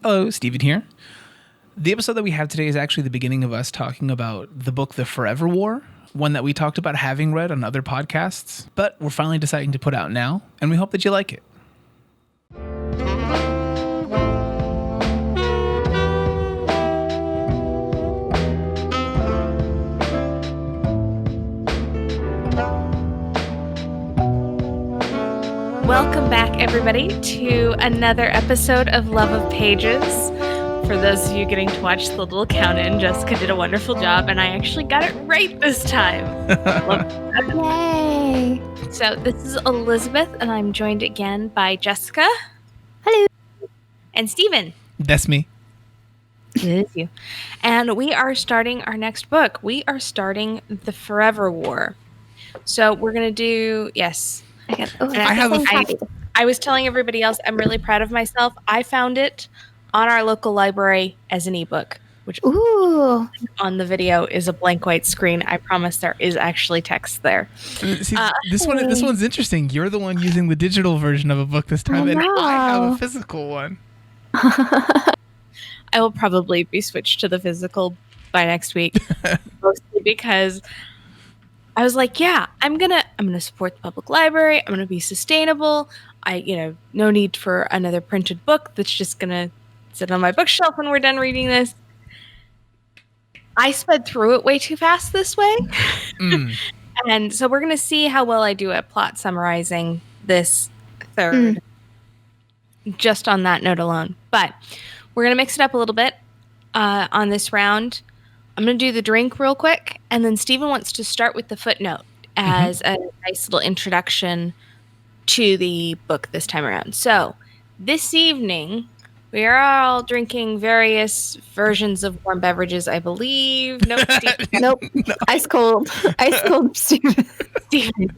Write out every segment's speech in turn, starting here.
Hello, Steven here. The episode that we have today is actually the beginning of us talking about the book The Forever War, one that we talked about having read on other podcasts, but we're finally deciding to put out now, and we hope that you like it. Welcome back, everybody, to another episode of Love of Pages. For those of you getting to watch the little count-in, Jessica did a wonderful job, and I actually got it right this time. Yay! So this is Elizabeth, and I'm joined again by Jessica. Hello. And Steven. That's me. It is you. And we are starting our next book. We are starting The Forever War. So we're going to do, yes. I was telling everybody else, I'm really proud of myself. I found it on our local library as an ebook, which on the video is a blank white screen. I promise there is actually text there. See, this one's interesting. You're the one using the digital version of a book this time, and I have a physical one. I will probably be switched to the physical by next week, mostly because I was like, yeah, I'm gonna support the public library. I'm gonna be sustainable. No need for another printed book that's just gonna sit on my bookshelf when we're done reading this. I sped through it way too fast this way. And so we're gonna see how well I do at plot summarizing this third, just on that note alone. But we're gonna mix it up a little bit on this round. I'm going to do the drink real quick, and then Steven wants to start with the footnote as a nice little introduction to the book this time around. So, this evening, we are all drinking various versions of warm beverages, I believe. Nope, Steven. Nope. No. Ice cold. Ice cold, Steven. Steven.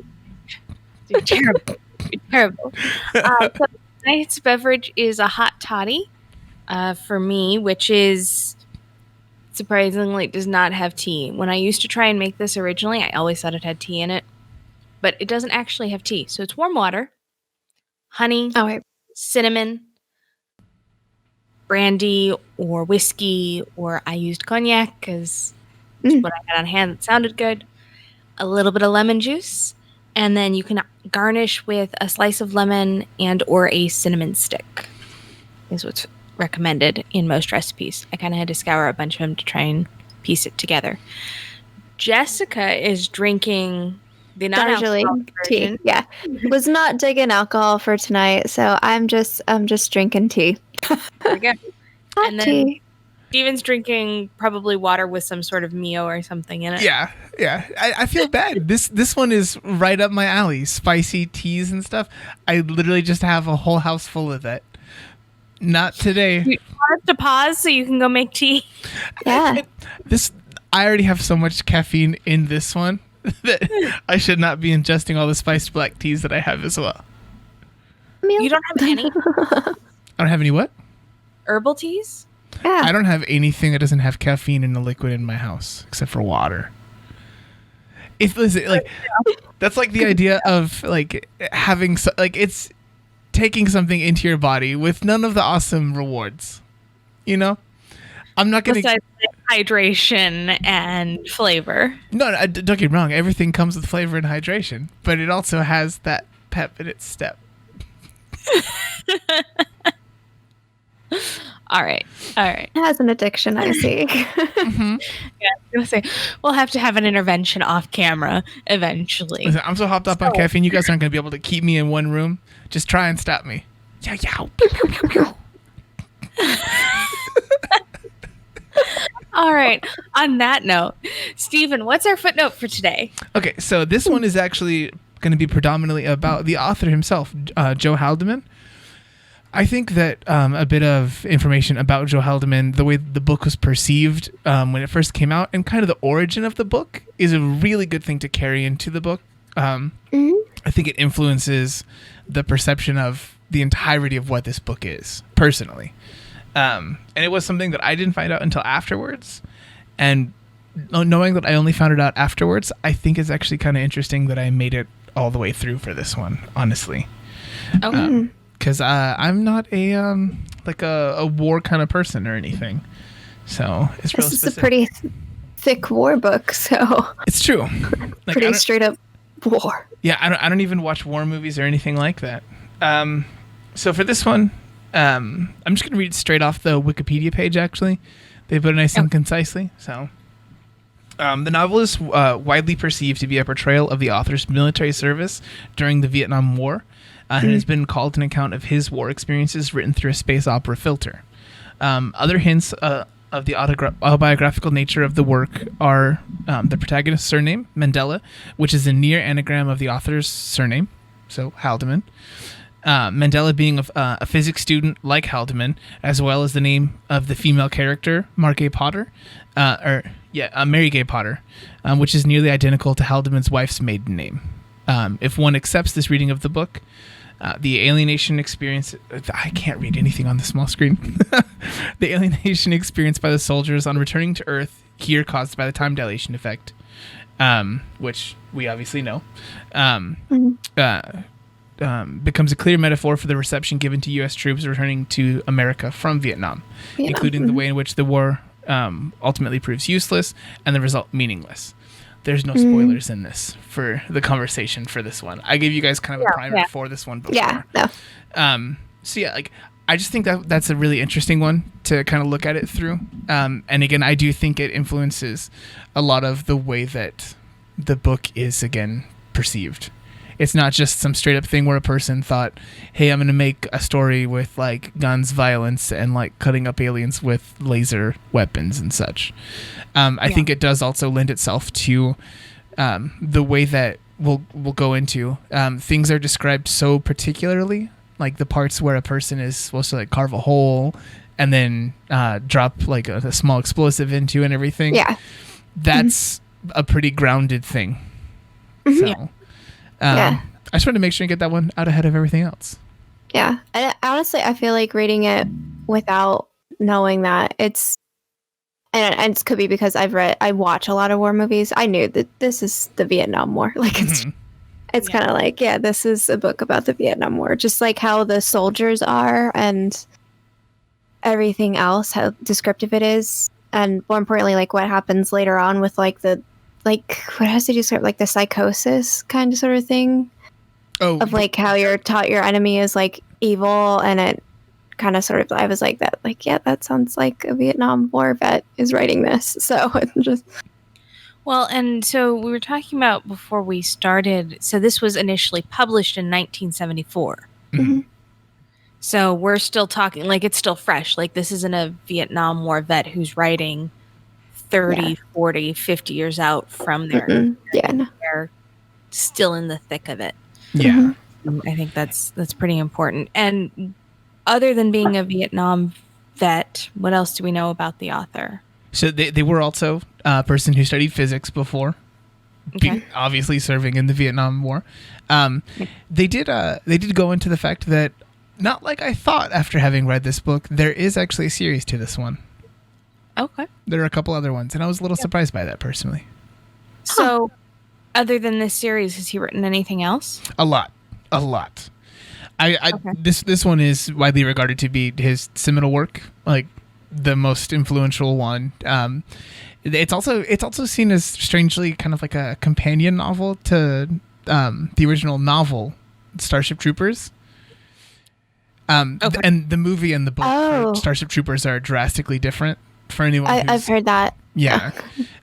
You're terrible. You're terrible. So tonight's beverage is a hot toddy for me, which is... surprisingly, it does not have tea. When I used to try and make this originally, I always thought it had tea in it. But it doesn't actually have tea. So it's warm water, honey, cinnamon, brandy, or whiskey, or I used cognac because it's what I had on hand that sounded good. A little bit of lemon juice. And then you can garnish with a slice of lemon and or a cinnamon stick is what's recommended in most recipes. I kind of had to scour a bunch of them to try and piece it together. Jessica is drinking the non-alcoholic tea. Yeah, was not digging alcohol for tonight, so I'm just drinking tea. There we go. And then Steven's drinking probably water with some sort of Mio or something in it. Yeah. I feel bad. This one is right up my alley. Spicy teas and stuff. I literally just have a whole house full of that. Not today. You want to pause so you can go make tea? Yeah. I already have so much caffeine in this one that I should not be ingesting all the spiced black teas that I have as well. You don't have any? I don't have any what? Herbal teas? Yeah. I don't have anything that doesn't have caffeine in a liquid in my house except for water. That's like the idea of like having it's taking something into your body with none of the awesome rewards. I'm not going to... Besides hydration and flavor. No, don't get me wrong. Everything comes with flavor and hydration, but it also has that pep in its step. All right. It has an addiction, I see. Yeah, I was gonna say, we'll have to have an intervention off camera eventually. Listen, I'm so hopped up on caffeine, you guys aren't going to be able to keep me in one room. Just try and stop me. Yow. All right. On that note, Steven, what's our footnote for today? Okay, so this one is actually going to be predominantly about the author himself, Joe Haldeman. I think that a bit of information about Joe Haldeman, the way the book was perceived when it first came out, and kind of the origin of the book is a really good thing to carry into the book. I think it influences the perception of the entirety of what this book is, personally. And it was something that I didn't find out until afterwards. And knowing that I only found it out afterwards, I think it's actually kind of interesting that I made it all the way through for this one, honestly. Okay. because I'm not a war kind of person or anything. So it's real This is specific. a pretty thick war book, so It's true. Like, pretty straight up war. Yeah, I don't even watch war movies or anything like that. So for this one, I'm just going to read straight off the Wikipedia page, actually. They put it nice and concisely. So the novel is widely perceived to be a portrayal of the author's military service during the Vietnam War, and it has been called an account of his war experiences written through a space opera filter. Other hints of the autobiographical nature of the work are the protagonist's surname, Mandela, which is a near anagram of the author's surname, so Haldeman. Mandela being a physics student like Haldeman, as well as the name of the female character, Mary Gay Potter, which is nearly identical to Haldeman's wife's maiden name. If one accepts this reading of the book, the alienation experience... I can't read anything on the small screen. The alienation experienced by the soldiers on returning to Earth, here caused by the time dilation effect, which we obviously know, becomes a clear metaphor for the reception given to U.S. troops returning to America from Vietnam, including the way in which the war ultimately proves useless and the result meaningless. There's no spoilers in this for the conversation for this one. I gave you guys kind of a primer for this one before. Yeah. No. So yeah, like I just think that that's a really interesting one to kind of look at it through. And again, I do think it influences a lot of the way that the book is again perceived. It's not just some straight up thing where a person thought, hey, I'm going to make a story with like guns, violence, and like cutting up aliens with laser weapons and such. I think it does also lend itself to the way that we'll go into. Things are described so particularly, like the parts where a person is supposed to like carve a hole and then drop like a small explosive into and everything. Yeah. That's a pretty grounded thing. So. I just wanted to make sure and get that one out ahead of everything else. Yeah. And honestly, I feel like reading it without knowing that it's, and it could be because I watch a lot of war movies. I knew that this is the Vietnam War. Like it's kind of like, yeah, this is a book about the Vietnam War, just like how the soldiers are and everything else, how descriptive it is. And more importantly, like what happens later on with like what has to describe like the psychosis kind of sort of thing of like how you're taught your enemy is like evil, and it kind of sort of, I was like that, like, yeah, that sounds like a Vietnam War vet is writing this. So it just... Well, and so we were talking about before we started, so this was initially published in 1974. So we're still talking, like it's still fresh. Like this isn't a Vietnam War vet who's writing 30, 40, 50 years out from there. No. They're still in the thick of it. Yeah. I think that's pretty important. And other than being a Vietnam vet, what else do we know about the author? So they were also a person who studied physics before, obviously serving in the Vietnam War. They did go into the fact that, not like I thought after having read this book, there is actually a series to this one. Okay. There are a couple other ones, and I was a little surprised by that personally. So, other than this series, has he written anything else? A lot. This one is widely regarded to be his seminal work, like the most influential one. It's also seen as strangely kind of like a companion novel to the original novel, Starship Troopers. And the movie and the book for Starship Troopers are drastically different. For anyone I've heard that. Yeah.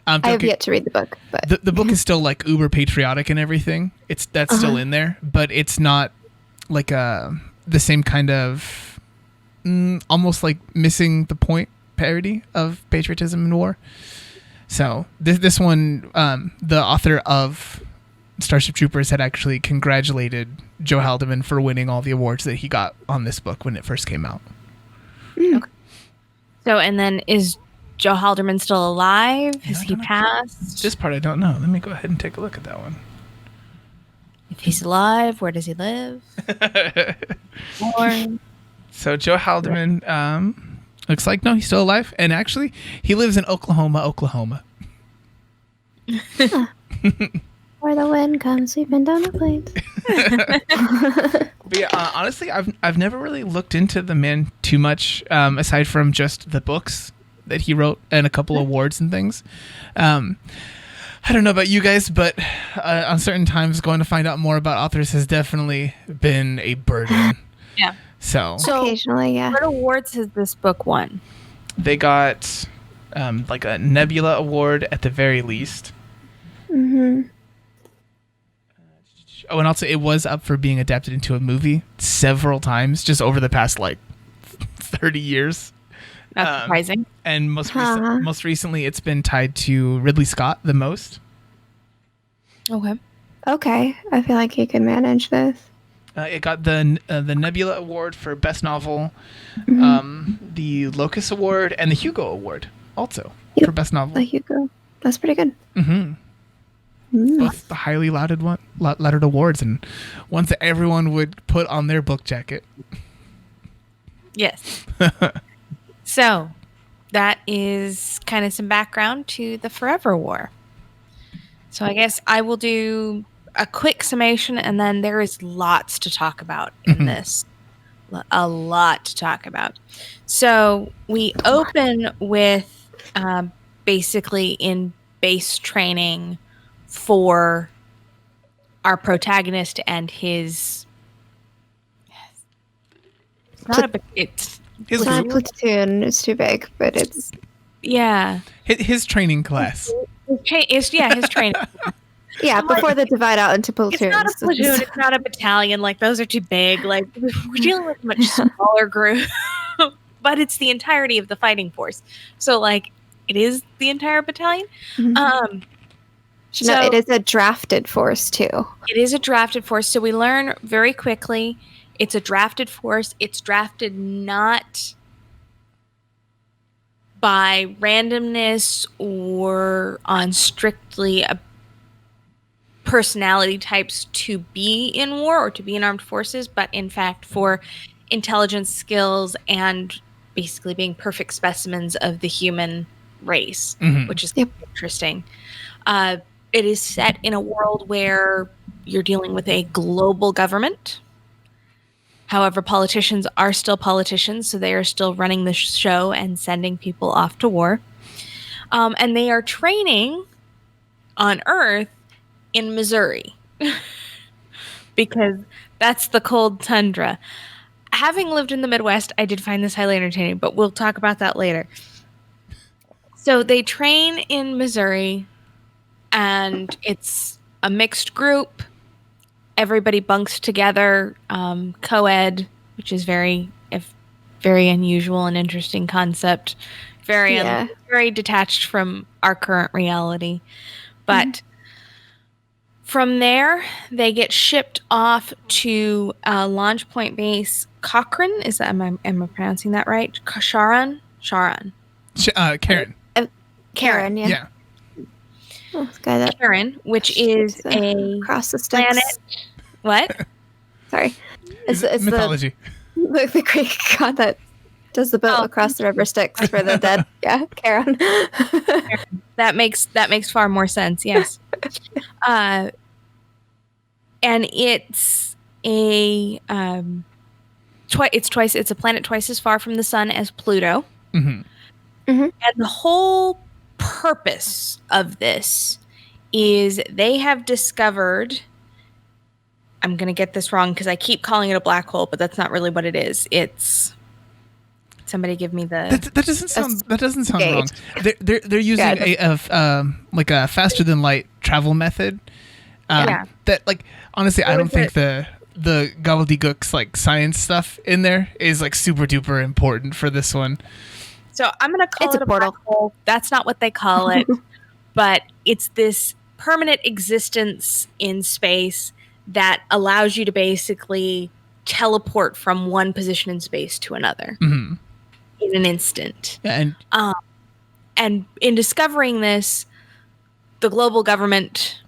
I have yet to read the book, but the book is still like uber patriotic and everything. That's still in there, but it's not like the same kind of almost like missing the point parody of patriotism in war. So this one, the author of Starship Troopers had actually congratulated Joe Haldeman for winning all the awards that he got on this book when it first came out. Okay. So, and then is Joe Haldeman still alive? Has he passed? This part I don't know. Let me go ahead and take a look at that one. If he's alive, where does he live? So Joe Haldeman, looks like, no, he's still alive. And actually, he lives in Oklahoma. Where the wind comes sweeping down the plains. But yeah, honestly, I've never really looked into the man too much, aside from just the books that he wrote and a couple awards and things. I don't know about you guys, but on certain times, going to find out more about authors has definitely been a burden. Yeah. So Occasionally, yeah. What awards has this book won? they got like a Nebula Award at the very least. Mm-hmm. Oh, and also it was up for being adapted into a movie several times just over the past like 30 years. Not surprising. And most recently, it's been tied to Ridley Scott the most. Okay. Okay, I feel like he could manage this. It got the Nebula Award for Best Novel, the Locus Award, and the Hugo Award also for Best Novel. The Hugo. That's pretty good. Mm-hmm. Both the highly lauded awards and ones that everyone would put on their book jacket. Yes. So, that is kind of some background to the Forever War. So I guess I will do a quick summation, and then there is lots to talk about in this. A lot to talk about. So we open with basically in base training for our protagonist and his... It's not It's not a platoon. It's too big, but it's... Yeah. His training class. His training. Yeah, before they divide out into platoons. It's not a platoon. It's not a battalion. Like, those are too big. Like, we're dealing with a much smaller group. But it's the entirety of the fighting force. So, like, it is the entire battalion. Mm-hmm. So it is a drafted force, too. It is a drafted force. So we learn very quickly it's a drafted force. It's drafted not by randomness or on strictly a personality types to be in war or to be in armed forces, but in fact for intelligence skills and basically being perfect specimens of the human race, which is interesting. It is set in a world where you're dealing with a global government. However, politicians are still politicians, so they are still running the show and sending people off to war. And they are training on Earth in Missouri because that's the cold tundra. Having lived in the Midwest, I did find this highly entertaining, but we'll talk about that later. So they train in Missouri, and it's a mixed group. Everybody bunks together, co-ed, which is very unusual and interesting concept. Very detached from our current reality. But from there, they get shipped off to Launch Point Base Cochrane. Am I pronouncing that right? Kasharan? Karen. Karen, yeah. Oh, Karen, which is a across the planet. What? Sorry. It's mythology. The Greek god that does the boat across the river Styx for the dead. Yeah, Karen. That makes far more sense. Yes. And it's a it's a planet twice as far from the sun as Pluto. And the whole purpose of this is they have discovered, I'm going to get this wrong because I keep calling it a black hole, but that's not really what it is. It's somebody give me the that doesn't sound wrong. They're using a faster than light travel method. That, like, honestly, I don't think the gobbledygook's like science stuff in there is like super duper important for this one. So I'm going to call it a black hole. That's not what they call it, but it's this permanent existence in space that allows you to basically teleport from one position in space to another in an instant. And in discovering this, the global government,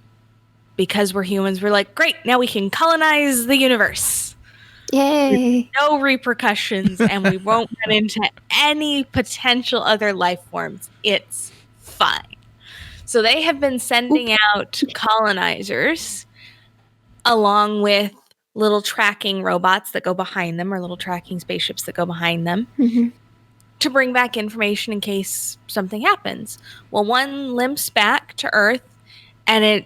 because we're humans, we're like, great, now we can colonize the universe. Yay. With no repercussions, and we won't run into any potential other life forms. It's fine. So they have been sending out colonizers along with little tracking robots that go behind them, or little tracking spaceships that go behind them, to bring back information in case something happens. Well, one limps back to Earth, and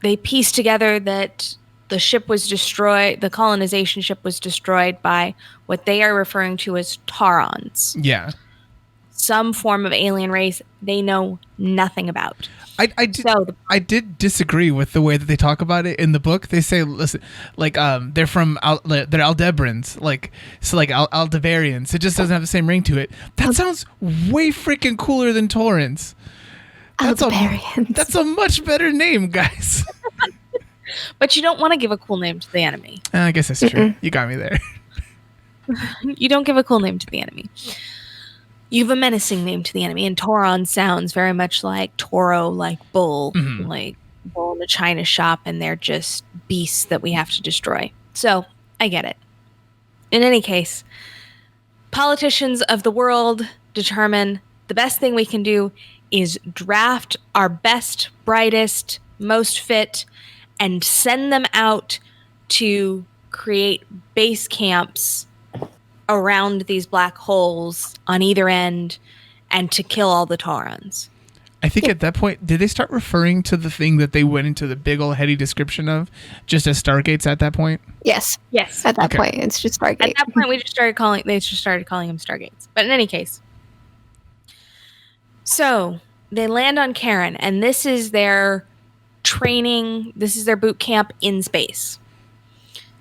they piece together that the ship was destroyed, the colonization ship was destroyed by what they are referring to as Taurons. Yeah. Some form of alien race they know nothing about. I did disagree with the way that they talk about it in the book. They say, listen, like they're Aldebarans, like Aldebarians. It just doesn't have the same ring to it. That sounds way freaking cooler than Taurans. That's a much better name, guys. But you don't want to give a cool name to the enemy. I guess that's true. You got me there. You don't give a cool name to the enemy. You have a menacing name to the enemy, and Tauron sounds very much like Toro, like bull, like bull in the china shop, and they're just beasts that we have to destroy. So, I get it. In any case, politicians of the world determine the best thing we can do is draft our best, brightest, most fit, and send them out to create base camps around these black holes on either end and to kill all the Taurons. I think at that point, did they start referring to the thing that they went into the big old heady description of just as Stargates at that point? Yes. At that point, it's just Stargate. At that point, they just started calling them Stargates. But in any case. So, they land on Kasharan, and this is their boot camp in space.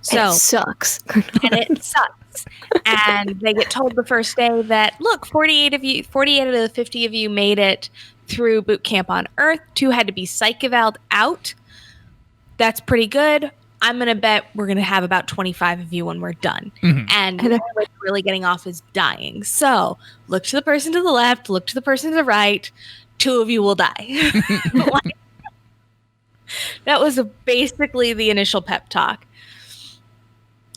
So, it sucks. And it sucks. And they get told the first day that, look, 48 of the 50 of you made it through boot camp on Earth. 2 had to be psych eval'd out. That's pretty good. I'm going to bet we're going to have about 25 of you when we're done. And the only way we're really getting off is dying. So look to the person to the left, look to the person to the right. 2 of you will die. That was basically the initial pep talk.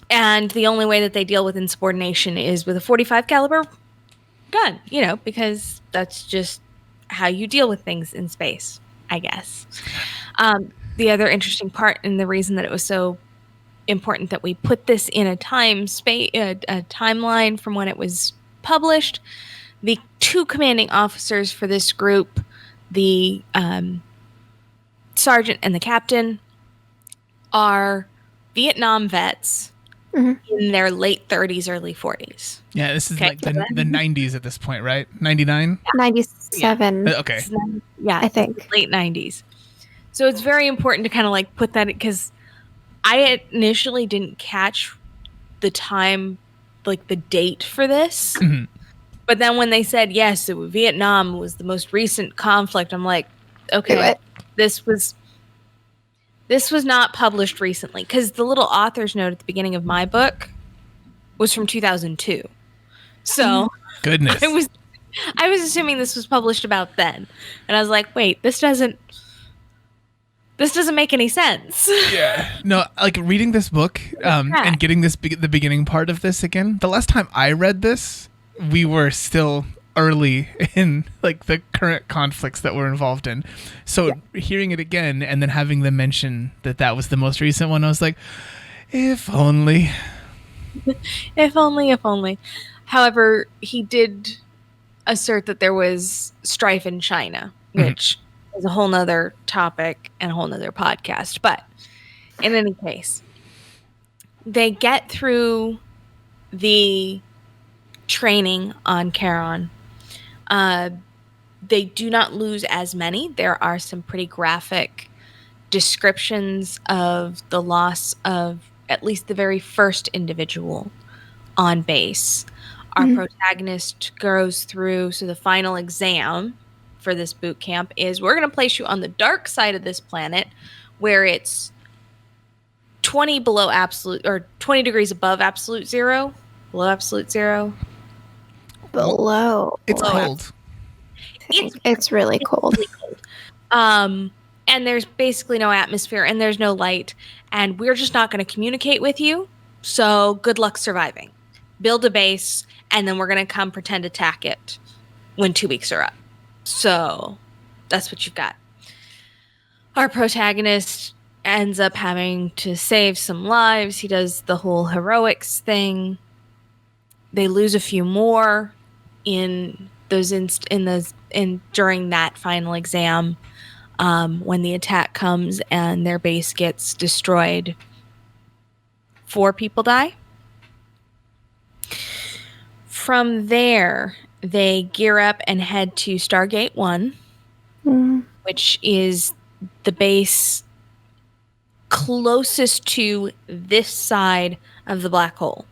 And the only way that they deal with insubordination is with a 45 caliber gun, because that's just how you deal with things in space, I guess. The other interesting part, and the reason that it was so important that we put this in a timeline from when it was published, the 2 commanding officers for this group, the sergeant and the captain, are Vietnam vets in their late 30s, early 40s. Yeah, this is like the 90s at this point, right? 99? 97. Okay. Yeah, I think. Late 90s. So it's very important to kind of like put that, because I initially didn't catch the time, like the date for this. But then when they said, yes, Vietnam was the most recent conflict, I'm like, okay, this was not published recently, because the little author's note at the beginning of my book was from 2002. So goodness, I was assuming this was published about then, and I was like, wait, this doesn't make any sense. Yeah, no, like reading this book and getting the beginning part of this again. The last time I read this, we were still early in like the current conflicts that we're involved in. So hearing it again and then having them mention that was the most recent one, I was like, if only. If only. However, he did assert that there was strife in China, which is a whole nother topic and a whole nother podcast. But in any case, they get through the training on Kasharan. They do not lose as many. There are some pretty graphic descriptions of the loss of at least the very first individual on base. Our protagonist goes through, so the final exam for this boot camp is, we're going to place you on the dark side of this planet where it's 20 below absolute, or 20 degrees above absolute zero. Below absolute zero. It's cold. It's really cold. And there's basically no atmosphere and there's no light, and we're just not going to communicate with you. So good luck surviving. Build a base, and then we're going to come pretend attack it when 2 weeks are up. So that's what you've got. Our protagonist ends up having to save some lives. He does the whole heroics thing. They lose a few more in those during that final exam when the attack comes and their base gets destroyed. 4 people die. From there, they gear up and head to Stargate 1, which is the base closest to this side of the black hole.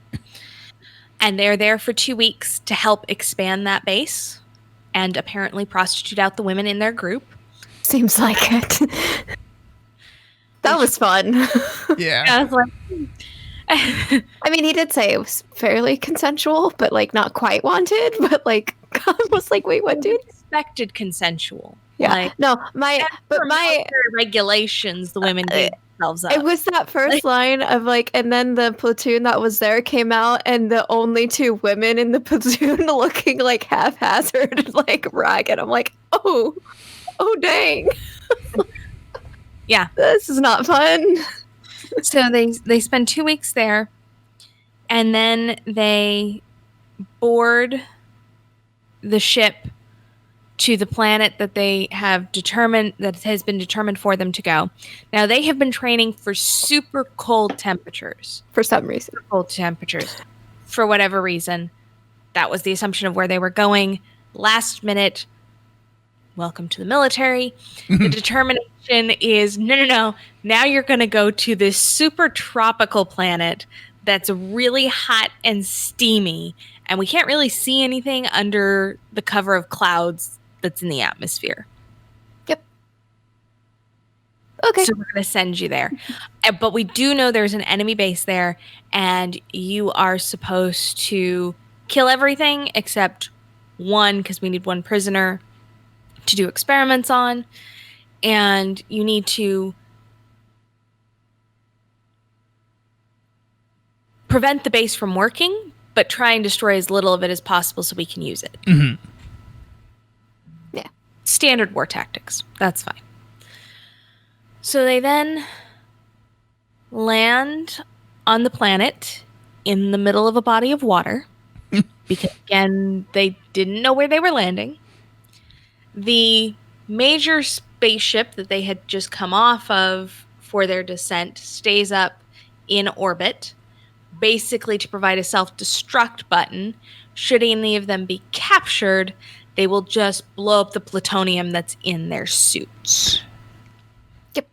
And they're there for 2 weeks to help expand that base and apparently prostitute out the women in their group. Seems like it. That was fun. Yeah. I was like, I mean, he did say it was fairly consensual, but like not quite wanted. But like, I was like, wait, what, dude? expected consensual. Yeah. Like, No, for my military regulations, the women gave themselves up. it was that first line of like, and then the platoon that was there came out, and the only 2 women in the platoon looking like haphazard, like ragged. I'm like, oh dang. Yeah. This is not fun. So they spend 2 weeks there, and then they board the ship to the planet that they have determined, that has been determined for them to go. Now, they have been training for super cold temperatures. For some reason. Cold temperatures. For whatever reason. That was the assumption of where they were going. Last minute, welcome to the military. The determination is, no. Now you're going to go to this super tropical planet that's really hot and steamy, and we can't really see anything under the cover of clouds that's in the atmosphere. Yep. Okay. So we're going to send you there. But we do know there's an enemy base there, and you are supposed to kill everything except one, because we need one prisoner to do experiments on, and you need to prevent the base from working, but try and destroy as little of it as possible so we can use it. Mm-hmm. Yeah. Standard war tactics. That's fine. So they then land on the planet in the middle of a body of water because, again, they didn't know where they were landing. The major spaceship that they had just come off of for their descent stays up in orbit, basically to provide a self-destruct button. Should any of them be captured, they will just blow up the plutonium that's in their suits. Yep.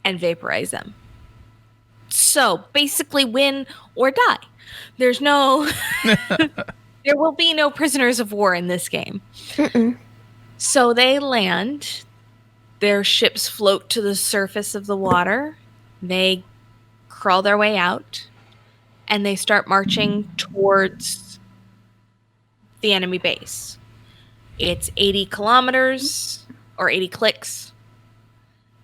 And vaporize them. So, basically win or die. There's no... There will be no prisoners of war in this game. Mm-mm. So they land. Their ships float to the surface of the water. They crawl their way out. And they start marching towards the enemy base. It's 80 kilometers or 80 clicks,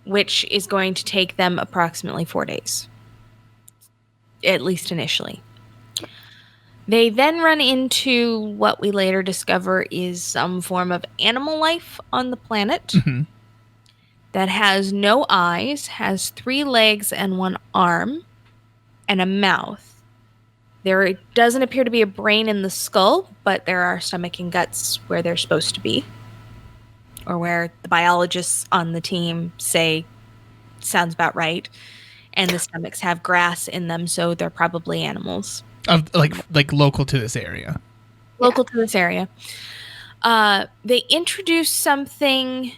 which is going to take them approximately 4 days, at least initially. They then run into what we later discover is some form of animal life on the planet that has no eyes, has 3 legs and 1 arm, and a mouth. There doesn't appear to be a brain in the skull, but there are stomach and guts where they're supposed to be, or where the biologists on the team say sounds about right. And the stomachs have grass in them, so they're probably animals. Of like local to this area. Local to this area. They introduce something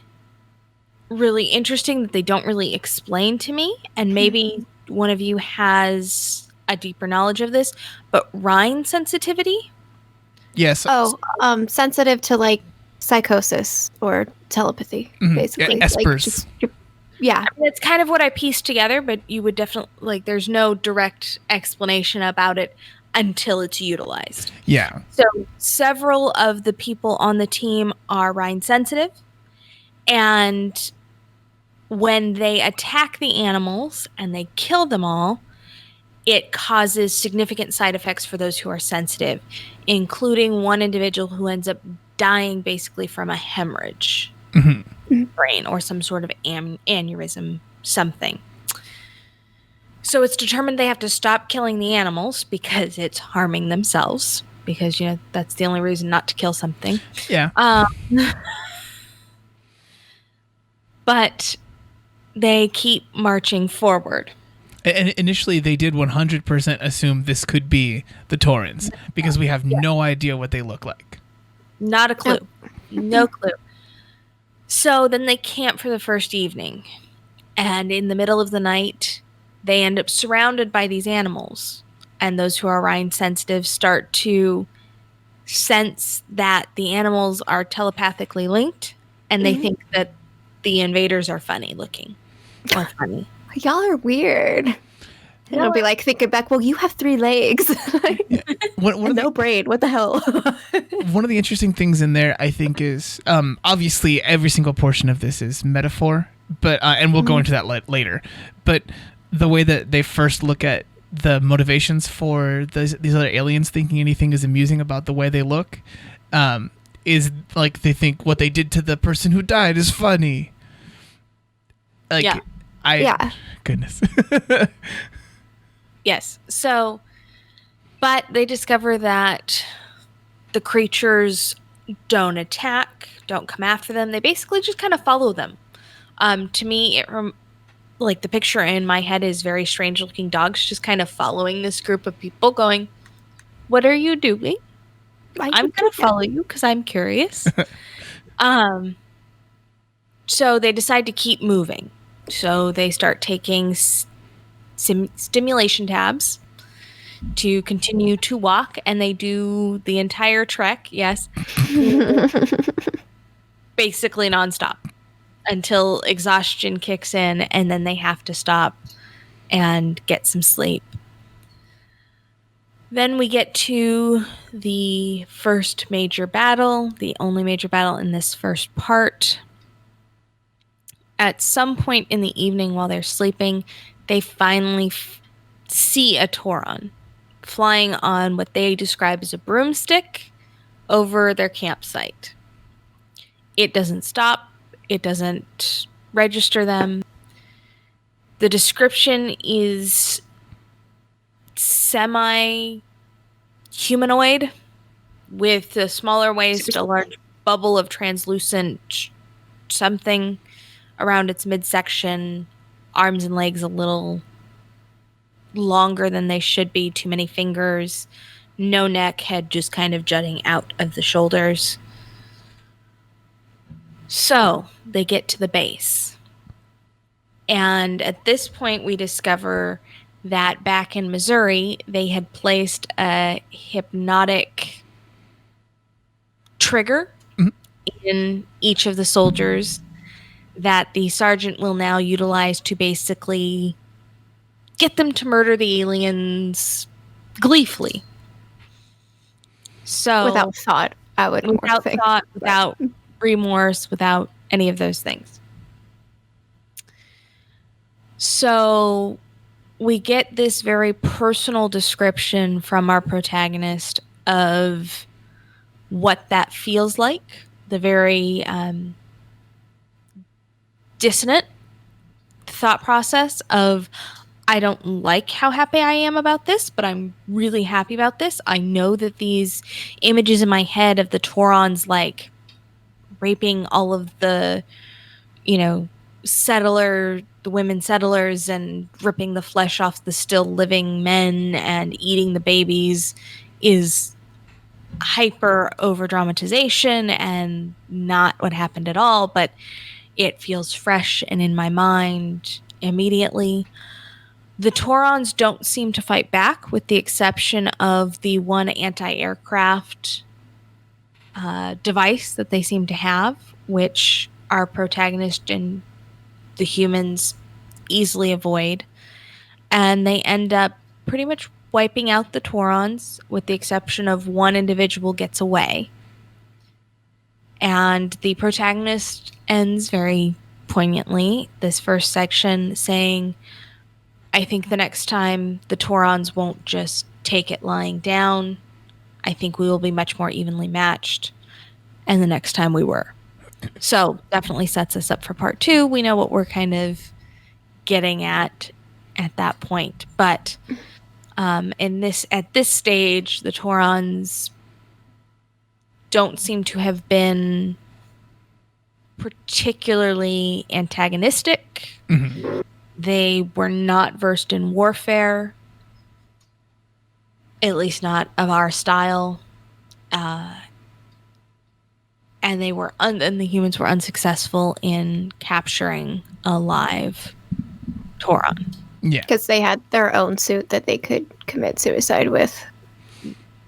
really interesting that they don't really explain to me, and maybe one of you has a deeper knowledge of this, but Rhine sensitivity? Yes. Sensitive to like psychosis or telepathy, basically. Yeah, espers. Yeah. I mean, it's kind of what I pieced together, but you would definitely, like, there's no direct explanation about it until it's utilized. Yeah. So several of the people on the team are Rhine sensitive, and when they attack the animals and they kill them all, it causes significant side effects for those who are sensitive, including one individual who ends up dying basically from a hemorrhage brain or some sort of aneurysm, something. So it's determined they have to stop killing the animals because it's harming themselves. Because, that's the only reason not to kill something. Yeah. But they keep marching forward. And initially, they did 100% assume this could be the Taurans because we have no idea what they look like. Not a clue. No clue. So then they camp for the first evening. And in the middle of the night, they end up surrounded by these animals. And those who are Rhine sensitive start to sense that the animals are telepathically linked. And they think that the invaders are funny looking. Or funny. Y'all are weird. And I'll be like thinking back, well, you have 3 legs. Yeah. No brain. What the hell? One of the interesting things in there, I think, is obviously every single portion of this is metaphor, but and we'll go into that later. But the way that they first look at the motivations for these other aliens thinking anything is amusing about the way they look is like they think what they did to the person who died is funny. Like, yeah. Goodness. Yes. So, but they discover that the creatures don't attack, don't come after them. They basically just kind of follow them. To me, like the picture in my head is very strange looking dogs just kind of following this group of people going, what are you doing? I'm going to follow you because I'm curious. So they decide to keep moving. So they start taking stimulation tabs to continue to walk, and they do the entire trek, yes, basically nonstop until exhaustion kicks in, and then they have to stop and get some sleep. Then we get to the first major battle, the only major battle in this first part. At some point in the evening while they're sleeping, they finally see a Tauron flying on what they describe as a broomstick over their campsite. It doesn't stop. It doesn't register them. The description is semi-humanoid with a smaller waist, a large bubble of translucent something around its midsection, arms and legs a little longer than they should be, too many fingers, no neck, head just kind of jutting out of the shoulders. So they get to the base. And at this point, we discover that back in Missouri, they had placed a hypnotic trigger in each of the soldiers that the sergeant will now utilize to basically get them to murder the aliens gleefully. So without thought, I would without thought, without remorse, without any of those things. So we get this very personal description from our protagonist of what that feels like, the very dissonant thought process of, I don't like how happy I am about this, but I'm really happy about this. I know that these images in my head of the Taurons like raping all of the, the women settlers and ripping the flesh off the still living men and eating the babies is hyper over dramatization and not what happened at all, but it feels fresh and in my mind immediately. The Taurons don't seem to fight back, with the exception of the one anti-aircraft device that they seem to have, which our protagonist and the humans easily avoid. And they end up pretty much wiping out the Taurons, with the exception of one individual gets away. And the protagonist ends very poignantly, this first section, saying, I think the next time the Taurons won't just take it lying down. I think we will be much more evenly matched. And the next time we were. So definitely sets us up for part 2. We know what we're kind of getting at. at that point. But at this stage, the Taurons don't seem to have been particularly antagonistic. Mm-hmm. They were not versed in warfare, at least not of our style. And the humans were unsuccessful in capturing a live Tauron. Yeah. Because they had their own suit that they could commit suicide with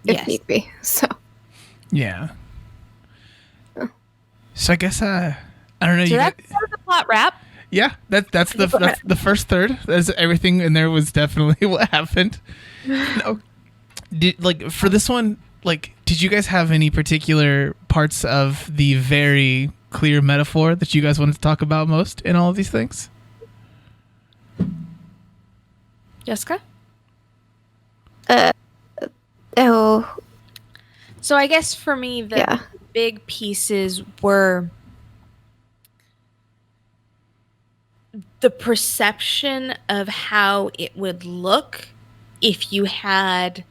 if need be. So. Yeah. So I guess I don't know. So that's part of the plot wrap. Yeah, that's the first third. That's everything in there was definitely what happened. No, for this one, did you guys have any particular parts of the very clear metaphor that you guys wanted to talk about most in all of these things? Jessica? Oh. So I guess for me, the big pieces were the perception of how it would look if you had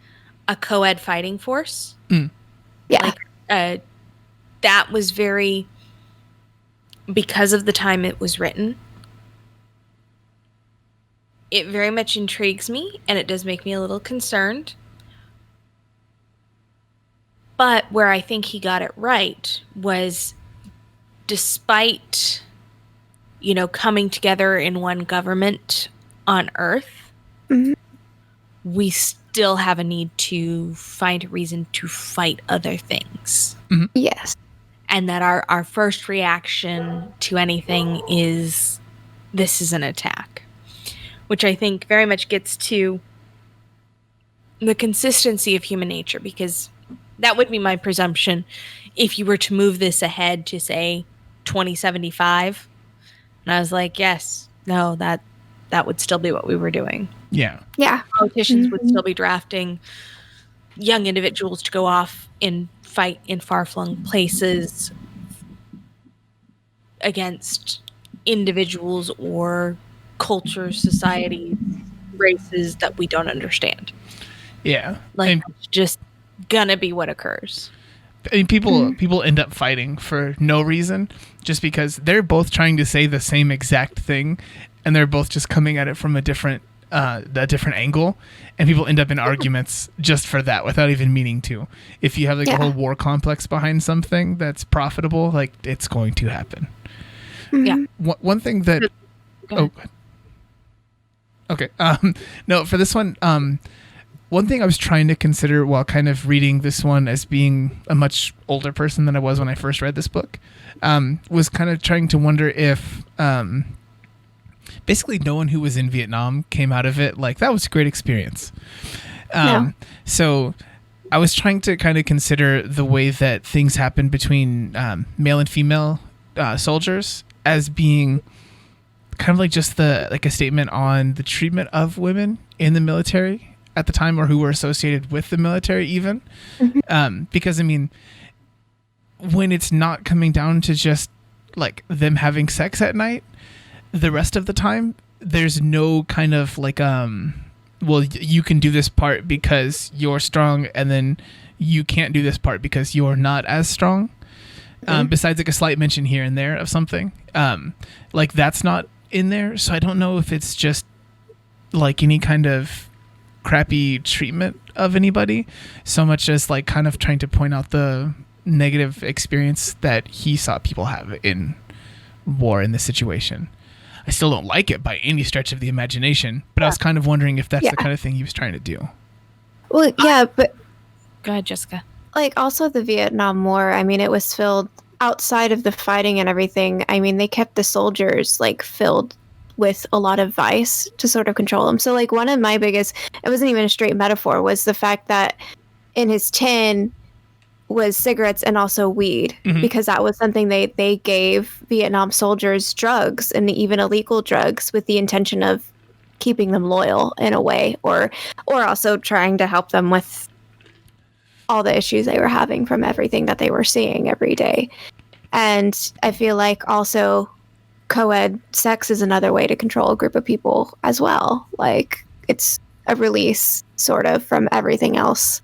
a co-ed fighting force. Mm. Yeah. That was very, because of the time it was written, it very much intrigues me, and it does make me a little concerned. But where I think he got it right was, despite, coming together in one government on Earth, mm-hmm. we still have a need to find a reason to fight other things. Mm-hmm. Yes. And that our first reaction to anything is, this is an attack. Which I think very much gets to the consistency of human nature, because that would be my presumption if you were to move this ahead to, say, 2075. And I was like, yes, no, that would still be what we were doing. Yeah. Yeah. Politicians mm-hmm. would still be drafting young individuals to go off and fight in far-flung places against individuals or cultures, societies, races that we don't understand. Yeah. It's just gonna be what occurs. I mean, people end up fighting for no reason, just because they're both trying to say the same exact thing, and they're both just coming at it from a different angle, and people end up in arguments just for that without even meaning to. If you have a whole war complex behind something that's profitable, it's going to happen. Mm-hmm. Yeah. One thing that okay. No, for this one, one thing I was trying to consider while kind of reading this one as being a much older person than I was when I first read this book, was kind of trying to wonder if basically no one who was in Vietnam came out of it that was a great experience. So I was trying to kind of consider the way that things happen between male and female soldiers as being kind of just a statement on the treatment of women in the military at the time, or who were associated with the military even. Mm-hmm. Because I mean, when it's not coming down to just them having sex at night, the rest of the time there's no kind of well, you can do this part because you're strong, and then you can't do this part because you're not as strong. Besides a slight mention here and there of something, that's not in there. So I don't know if it's just any kind of crappy treatment of anybody, so much as kind of trying to point out the negative experience that he saw people have in war in this situation. I still don't like it by any stretch of the imagination, but I was kind of wondering if that's the kind of thing he was trying to do. Well, yeah, but go ahead, Jessica. Also the Vietnam War, I mean, it was filled outside of the fighting and everything. I mean, they kept the soldiers filled with a lot of vice to sort of control them. So one of my biggest, it wasn't even a straight metaphor, was the fact that in his tin was cigarettes and also weed, because that was something they gave Vietnam soldiers, drugs, and even illegal drugs, with the intention of keeping them loyal in a way, or also trying to help them with all the issues they were having from everything that they were seeing every day. And I feel also co-ed sex is another way to control a group of people as well. Like, it's a release sort of from everything else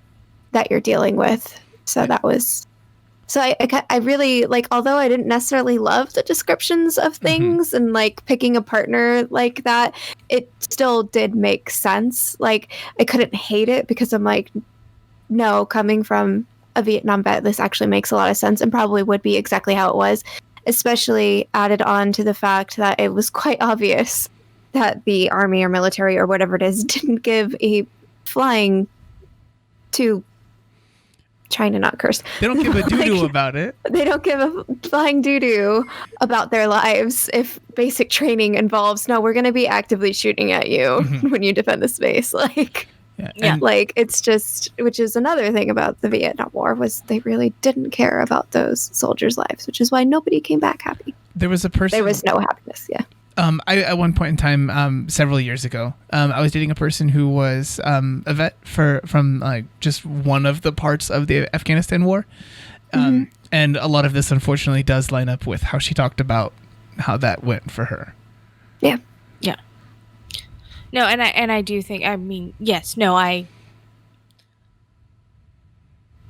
that you're dealing with. So that was... So I really, like, although I didn't necessarily love the descriptions of things and, like, picking a partner like that, it still did make sense. Like, I couldn't hate it because I'm like, no, coming from a Vietnam vet, this actually makes a lot of sense and probably would be exactly how it was, especially added on to the fact that it was quite obvious that the army or military or whatever it is didn't give a flying to... Trying to not curse. They don't give a doo-doo about it. They don't give a flying doo-doo about their lives if basic training involves, no, we're going to be actively shooting at you when you defend the space. Like, like, it's just, which is another thing about the Vietnam War, was they really didn't care about those soldiers' lives, which is why nobody came back happy. There was a person... There was no happiness, yeah. I at one point in time, several years ago, I was dating a person who was a vet from like just one of the parts of the Afghanistan war, and a lot of this unfortunately does line up with how she talked about how that went for her. Yeah. No, and I do think, I mean, yes, no,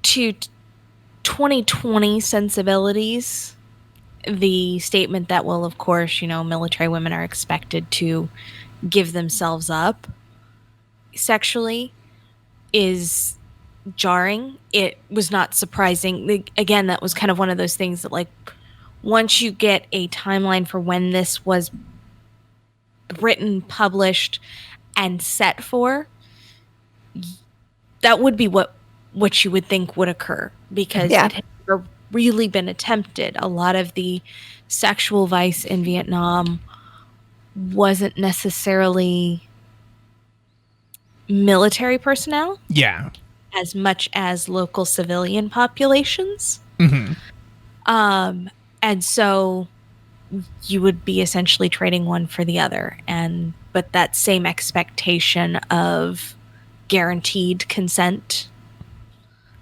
to 2020 sensibilities. The statement that, well, of course, military women are expected to give themselves up sexually is jarring. It was not surprising. Again, that was kind of one of those things that, like, once you get a timeline for when this was written, published, and set for, that would be what you would think would occur, because it had never really been attempted. A lot of the sexual vice in Vietnam wasn't necessarily military personnel, as much as local civilian populations. And so you would be essentially trading one for the other, but that same expectation of guaranteed consent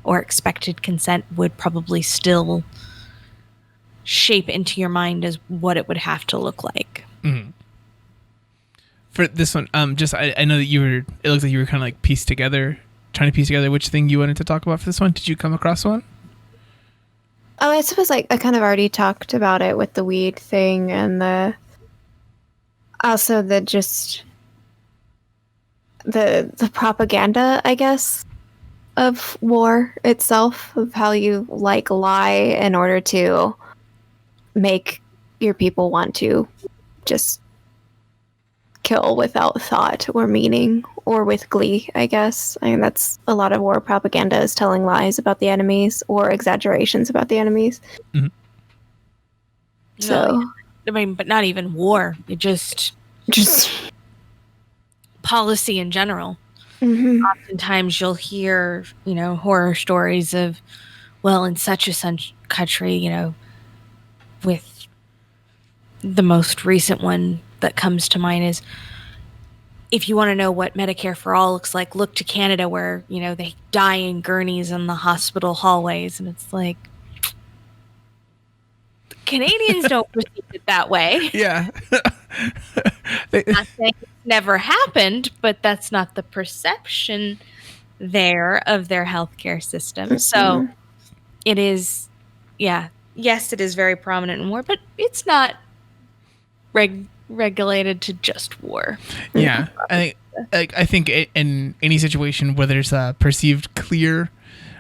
or expected consent would probably still shape into your mind as what it would have to look like. For this one, I know that it looks like you were kind of like trying to piece together which thing you wanted to talk about for this one. Did you come across one? Oh, I suppose I kind of already talked about it with the weed thing and the propaganda, I guess, of war itself, of how you lie in order to make your people want to just kill without thought or meaning, or with glee, I guess. I mean, that's a lot of war propaganda, is telling lies about the enemies or exaggerations about the enemies. So, I mean, but not even war. It just policy in general. Oftentimes you'll hear, horror stories of, well, in such country, with the most recent one that comes to mind is, if you want to know what Medicare for All looks like, look to Canada, where, they die in gurneys in the hospital hallways. And it's like, Canadians don't perceive it that way. Yeah. Not saying it's never happened, but that's not the perception there of their healthcare system. So it is, yes, it is very prominent in war, but it's not regulated to just war. Yeah. I think in any situation where there's a perceived clear,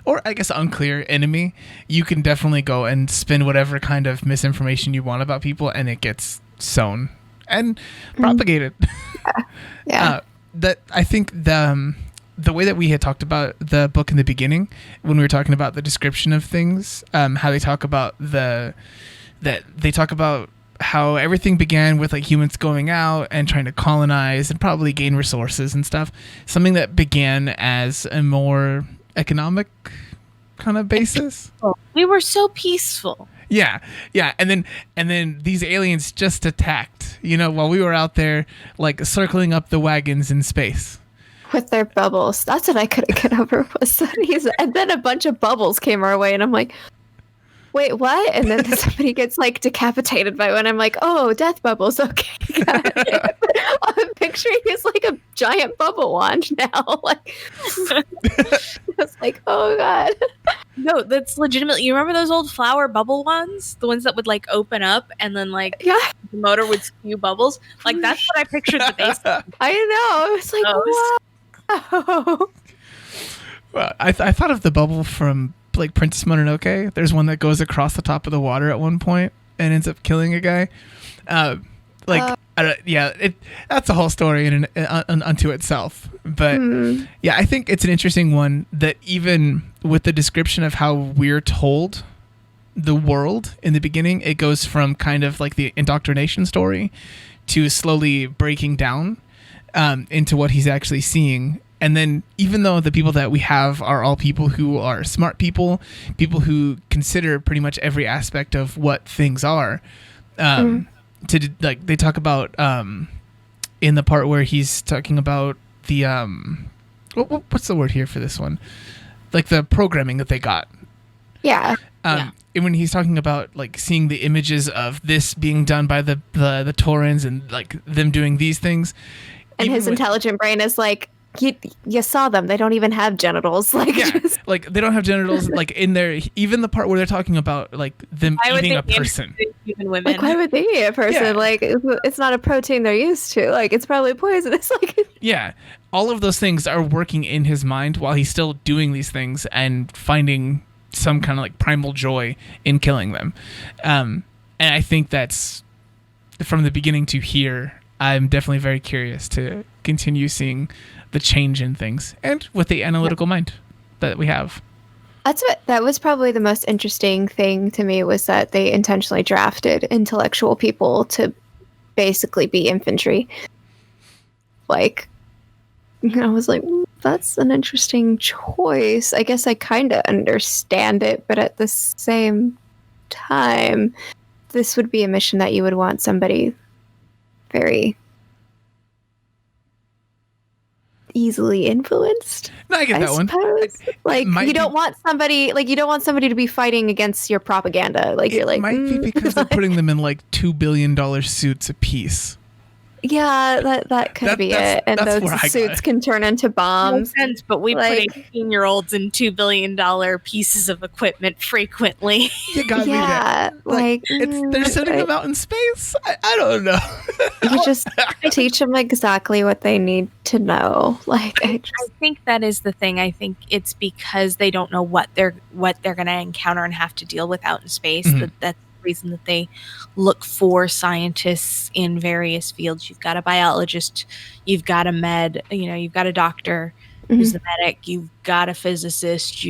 or I guess unclear enemy, you can definitely go and spin whatever kind of misinformation you want about people, and it gets sown and propagated. That I think the way that we had talked about the book in the beginning, when we were talking about the description of things, how they talk about how everything began with like humans going out and trying to colonize and probably gain resources and stuff. Something that began as a more economic kind of basis. We were so peaceful. Yeah. And then these aliens just attacked, while we were out there like circling up the wagons in space. With their bubbles. That's what I couldn't get over, was that and then a bunch of bubbles came our way, and I'm like, wait, what? And then somebody gets like decapitated by one. I'm like, oh, death bubbles. Okay. Got it. I'm picturing it's like a giant bubble wand now. Like, it's like, oh god. No, that's legitimately. You remember those old flower bubble ones? The ones that would like open up and then like Yeah, the motor would spew bubbles? Like that's what I pictured the base of. I know. It's like, wow. Well, I thought of the bubble from like Princess Mononoke. There's one that goes across the top of the water at one point and ends up killing a guy. That's a whole story unto itself. But yeah, I think it's an interesting one that even with the description of how we're told the world in the beginning, it goes from kind of like the indoctrination story to slowly breaking down into what he's actually seeing. And then even though the people that we have are all people who are smart people who consider pretty much every aspect of what things are, to like they talk about in the part where he's talking about the what's the word here for this one, like the programming that they got. Yeah. And when he's talking about like seeing the images of this being done by the Taurans and like them doing these things, and his intelligent brain is like, you saw them. They don't even have genitals. Like, like they don't have genitals. Like in there, even the part where they're talking about like them eating a person. Even women. Like, why would they eat a person? Yeah. Like, it's not a protein they're used to. Like, it's probably poisonous. Like, yeah, all of those things are working in his mind while he's still doing these things and finding some kind of like primal joy in killing them. And I think that's from the beginning to here. I'm definitely very curious to continue seeing the change in things and with the analytical mind that we have. That was probably the most interesting thing to me, was that they intentionally drafted intellectual people to basically be infantry. Like, I was like, that's an interesting choice. I guess I kind of understand it, but at the same time, this would be a mission that you would want somebody very easily influenced. No, I get that one. Like, you don't want somebody to be fighting against your propaganda. Like, you're like, might be because they're putting them in like $2 billion suits apiece. Yeah, that could be it. And those suits can turn into bombs. No sense, but we put 18-year-olds in $2 billion pieces of equipment frequently. You got me there. Like they're sending them out in space. I don't know. You just teach them exactly what they need to know. Like, I think that is the thing. I think it's because they don't know what they're going to encounter and have to deal with out in space. Mm-hmm. That's the reason that they look for scientists in various fields. You've got a biologist, you've got a med, you've got a doctor who's the medic, you've got a physicist,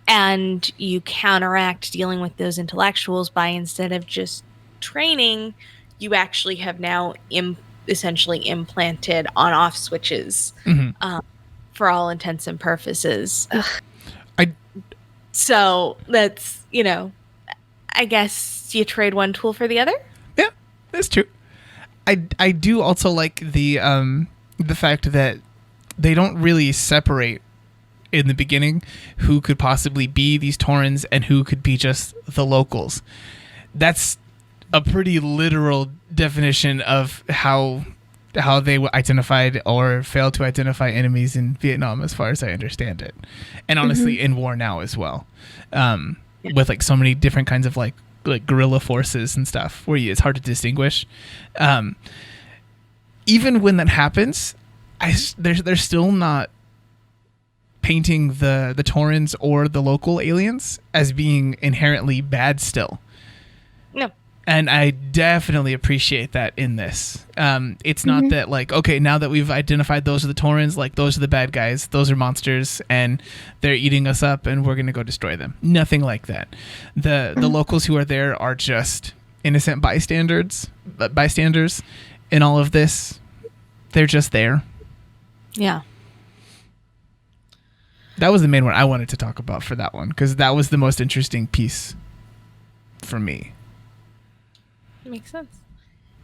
and you counteract dealing with those intellectuals by, instead of just training, you actually have now essentially implanted on-off switches for all intents and purposes. So that's, I guess you trade one tool for the other. Yeah, that's true. I do also like the fact that they don't really separate in the beginning who could possibly be these Taurans and who could be just the locals. That's a pretty literal definition of how they identified or failed to identify enemies in Vietnam, as far as I understand it, and honestly in war now as well, with like so many different kinds of like guerrilla forces and stuff where it's hard to distinguish. Even when that happens, they're still not painting the Taurans or the local aliens as being inherently bad still. No. And I definitely appreciate that in this. It's not that like, okay, now that we've identified those are the Taurans, like those are the bad guys, those are monsters, and they're eating us up, and we're gonna go destroy them. Nothing like that. The locals who are there are just innocent bystanders in all of this. They're just there. Yeah. That was the main one I wanted to talk about for that one, because that was the most interesting piece for me. Makes sense.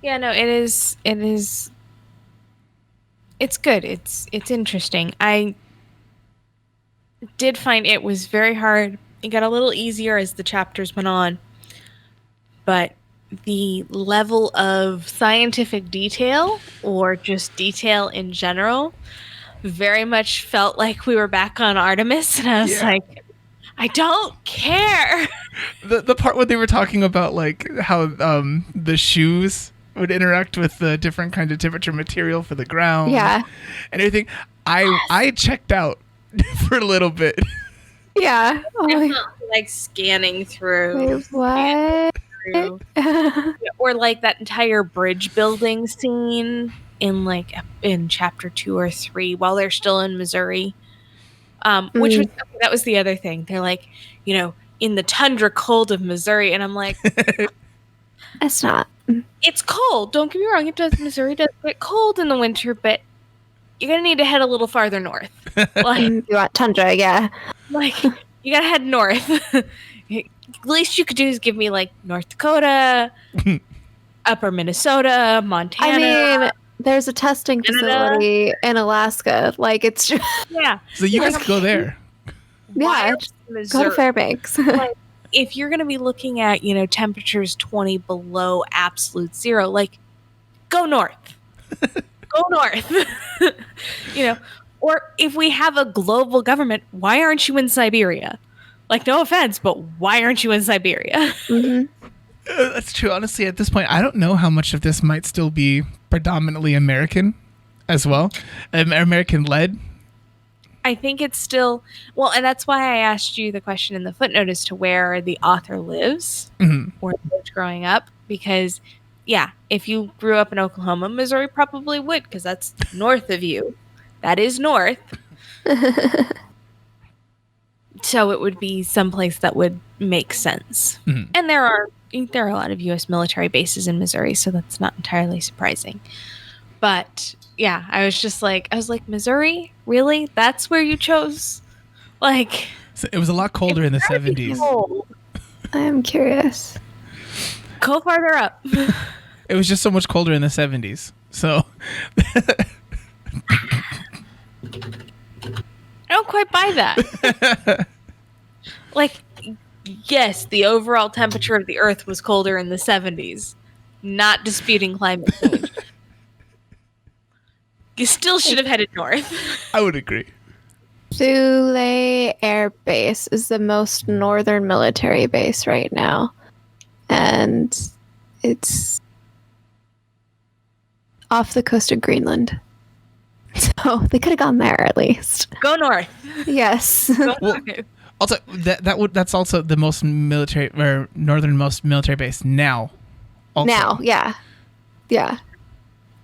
Yeah, no, it is it's good. It's interesting. I did find it was very hard It got a little easier as the chapters went on. But the level of scientific detail, or just detail in general, very much felt like we were back on Artemis. And I was like, I don't care. The part where they were talking about like how the shoes would interact with the different kind of temperature material for the ground. Yeah. And everything. I checked out for a little bit. Yeah. Oh I'm my not, like scanning through. Wait, what? Or like that entire bridge building scene in chapter 2 or 3 while they're still in Missouri. Which was, that was the other thing. They're like, in the tundra cold of Missouri. And I'm like, It's not. it's cold. Don't get me wrong. Missouri does get cold in the winter, but you're going to need to head a little farther north. Like, You want tundra, yeah. like you got to head north. At least you could do is give me like North Dakota, upper Minnesota, Montana. I mean, there's a testing facility in Alaska. Like, it's just, yeah. So you guys could go there. yeah, Just go Missouri. to Fairbanks. Like, if you're going to be looking at, temperatures 20 below absolute zero, like, go north. Go north. Or if we have a global government, why aren't you in Siberia? Like, no offense, but why aren't you in Siberia? That's true. Honestly, at this point, I don't know how much of this might still be predominantly American as well. American-led. I think it's still... Well, and that's why I asked you the question in the footnote as to where the author lives or lived growing up. Because, yeah, if you grew up in Oklahoma, Missouri probably would, because that's north of you. That is north. So it would be someplace that would make sense. And there are a lot of U.S. military bases in Missouri, so that's not entirely surprising. But yeah, I was like, Missouri? Really? That's where you chose? Like, So it was a lot colder in the 70s. cold. I'm curious. Go farther up. It was just so much colder in the 70s. So I don't quite buy that. Like, yes, the overall temperature of the Earth was colder in the 70s. Not disputing climate change. You still should have headed north. I would agree. Thule Air Base is the most northern military base right now. And it's off the coast of Greenland. So they could have gone there at least. Go north. Yes. Go Well, north. Also, that's also the most military or northernmost military base now. Also. Now, yeah. Yeah.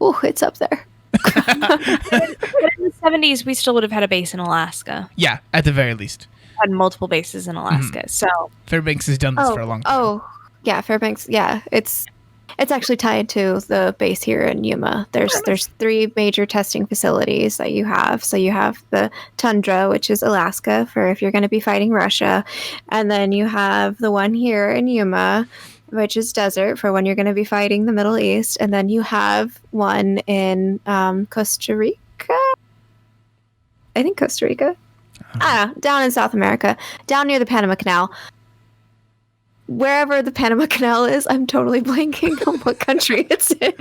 Ooh, it's up there. But in the 70s, we still would have had a base in Alaska. Yeah, at the very least. Had multiple bases in Alaska. So Fairbanks has done this for a long time. Oh, yeah, Fairbanks. Yeah, it's actually tied to the base here in Yuma. There's 3 major testing facilities that you have. So you have the Tundra, which is Alaska for if you're going to be fighting Russia, and then you have the one here in Yuma, which is desert for when you're going to be fighting the Middle East, and then you have one in Costa Rica. I think Costa Rica. Down in South America, down near the Panama Canal. Wherever the Panama Canal is, I'm totally blanking on what country it's in.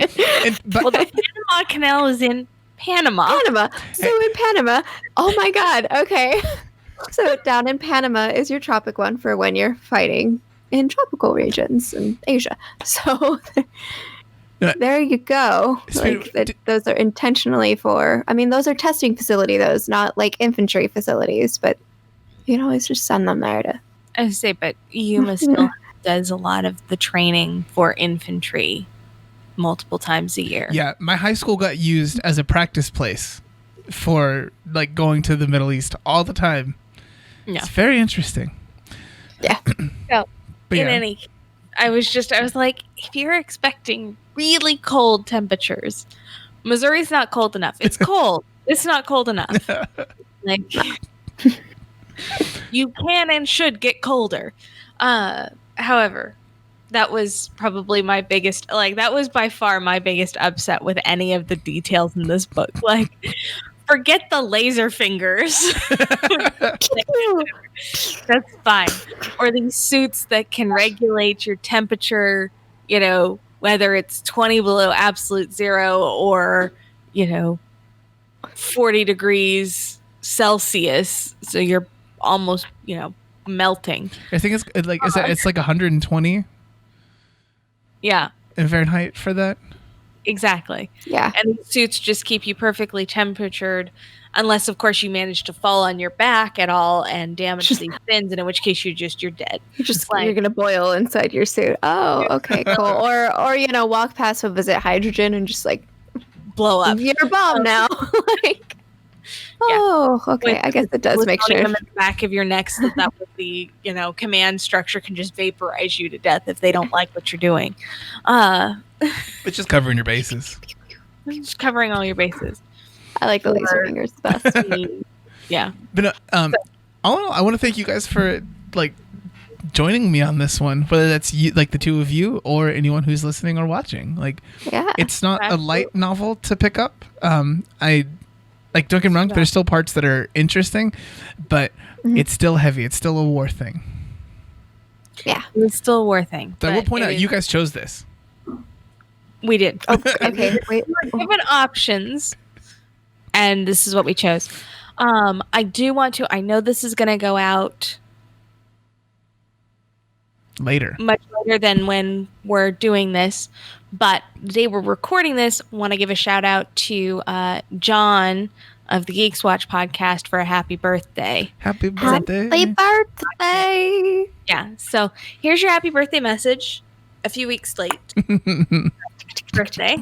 well, the Panama Canal is in Panama. Panama. So in Panama, oh my God. Okay. So down in Panama is your tropic one for when you're fighting in tropical regions in Asia. So there you go. Those are intentionally those are testing facility, those, not like infantry facilities, but you can always just send them there to. I would say, but Yuma still does a lot of the training for infantry multiple times a year. Yeah, my high school got used as a practice place for like going to the Middle East all the time. Yeah. It's very interesting. Yeah. So, But in yeah. any case, I was like, if you're expecting really cold temperatures, Missouri's not cold enough. It's cold. It's not cold enough. Like, you can and should get colder. However, that was probably my biggest, that was by far my biggest upset with any of the details in this book. Like, Forget the laser fingers. That's fine. Or these suits that can regulate your temperature, whether it's 20 below absolute zero or, 40 degrees Celsius. So you're almost, melting. I think it's like, it's like 120 Yeah. in Fahrenheit for that. Exactly. Yeah. And the suits just keep you perfectly temperatured, unless, of course, you manage to fall on your back at all and damage these fins, and in which case you're dead. You're gonna boil inside your suit. Oh, okay, cool. Or walk past with visit hydrogen and just like blow up. You're a bomb now. Like, okay. I guess it does make sure. On the back of your neck, so that the command structure can just vaporize you to death if they don't like what you're doing. It's just covering your bases. Just covering all your bases. I like the laser fingers the best. Yeah. But I want to thank you guys for like joining me on this one, whether that's you, like the two of you, or anyone who's listening or watching. Like, it's not a light novel to pick up. I like, don't get me wrong, there's still parts that are interesting, but it's still heavy. It's still a war thing. Yeah, it's still a war thing. So I will point out, you guys chose this. We did. Okay. Wait. We were given options, and this is what we chose. I do want to. I know this is going to go out later, much later than when we're doing this. But the day we're recording this, want to give a shout out to John of the Geeks Watch podcast for a happy birthday. Happy birthday! Happy birthday! Yeah. So here's your happy birthday message. A few weeks late. Birthday.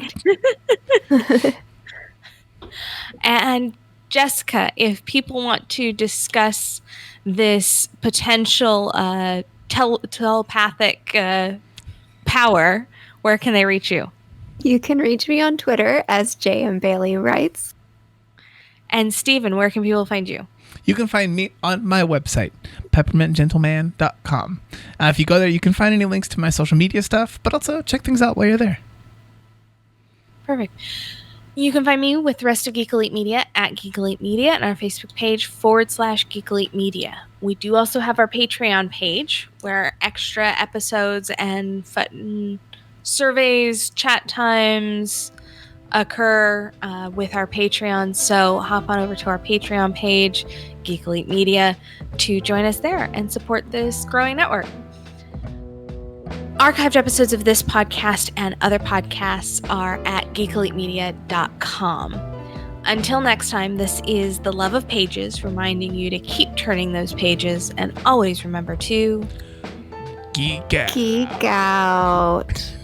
And Jessica, if people want to discuss this potential telepathic power, where can they reach you? You can reach me on Twitter as JM Bailey Writes. And Steven, where can people find you? You can find me on my website, peppermintgentleman.com. If you go there, you can find any links to my social media stuff, but also check things out while you're there. Perfect. You can find me with the rest of Geek Elite Media at Geek Elite Media and our Facebook page /Geek Elite Media. We do also have our Patreon page where extra episodes and surveys, chat times occur with our Patreon. So hop on over to our Patreon page, Geek Elite Media, to join us there and support this growing network. Archived episodes of this podcast and other podcasts are at geekelitemedia.com. Until next time, this is The Love of Pages, reminding you to keep turning those pages and always remember to geek out. Geek out.